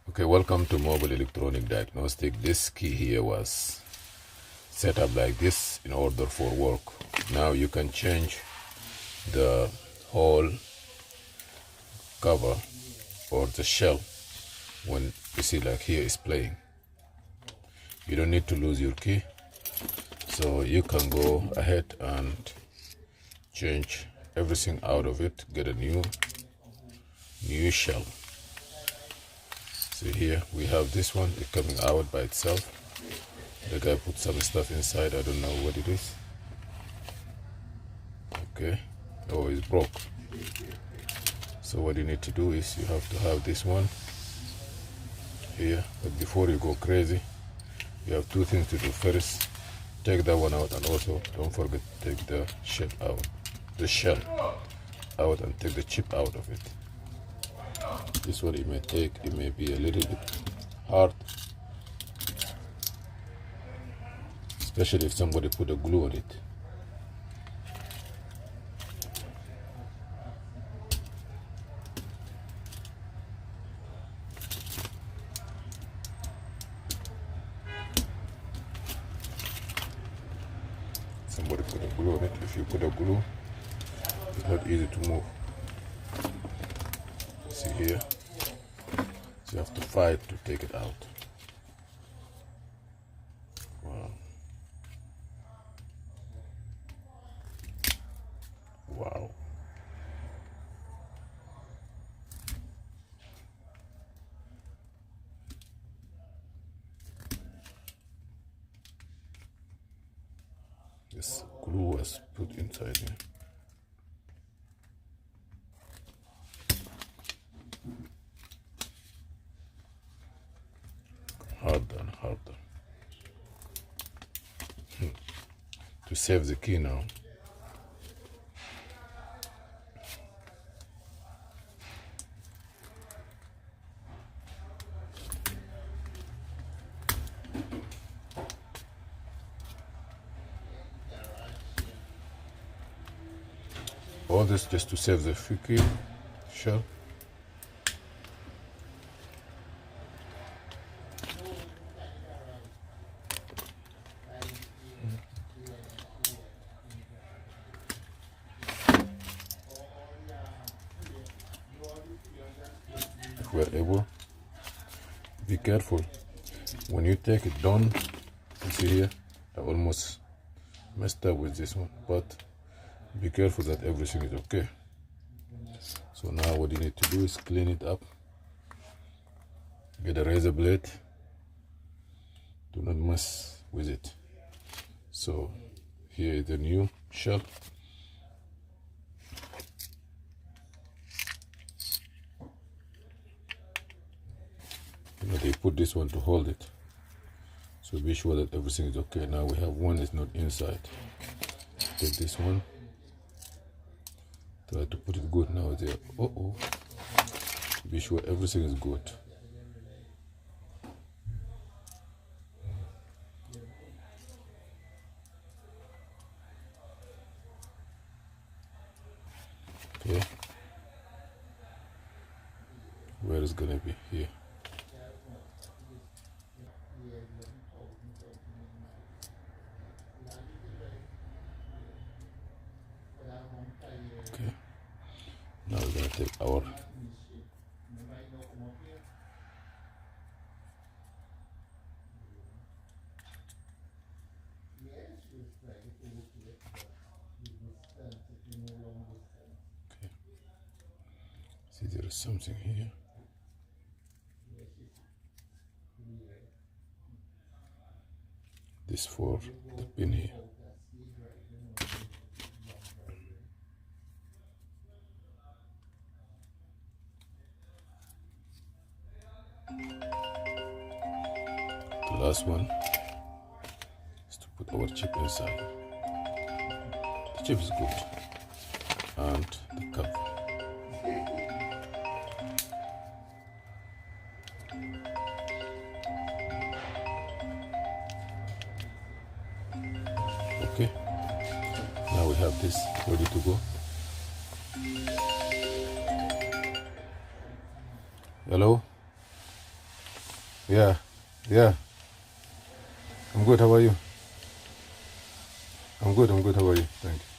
Okay, welcome to Mobile Electronic Diagnostic. This key here was set up like this in order for work. Now you can change the whole cover or the shell when you see like here is playing. You don't need to lose your key, so you can go ahead and change everything out of it, get a new shell. See here we have this one, it's coming out by itself. The guy put some stuff inside, I don't know what it is. Okay, oh, it's broke. So what you need to do is you have to have this one here, but before you go crazy you have two things to do. First, take that one out, and also don't forget to take the shell out, and take the chip out of it. This one it may be a little bit hard, especially if somebody put a glue on it. Somebody put a glue on it. If you put a glue, it's not easy to move. See here, so you have to fight to take it out. Wow. Wow. This glue was put inside here. Harder and harder. To save the key now. All this just to save the key shell. If we're able, be careful when you take it down. You see here, I almost messed up with this one, but be careful that everything is okay. So now what you need to do is clean it up. Get a razor blade. Do not mess with it. So here is the new shell. You know, they put this one to hold it. So be sure that everything is okay. Now we have one that's not inside. Take this one. Try to put it good now there. Uh-oh. Be sure everything is good. Okay. Where is gonna be? Here. Okay. Now we're gonna take our see, there is something here. This for the pin here. The last one is to put our chip inside. The chip is good, and the cover. we have this ready to go. Hello? Yeah. I'm good. How are you? I'm good. How are you? Thank you.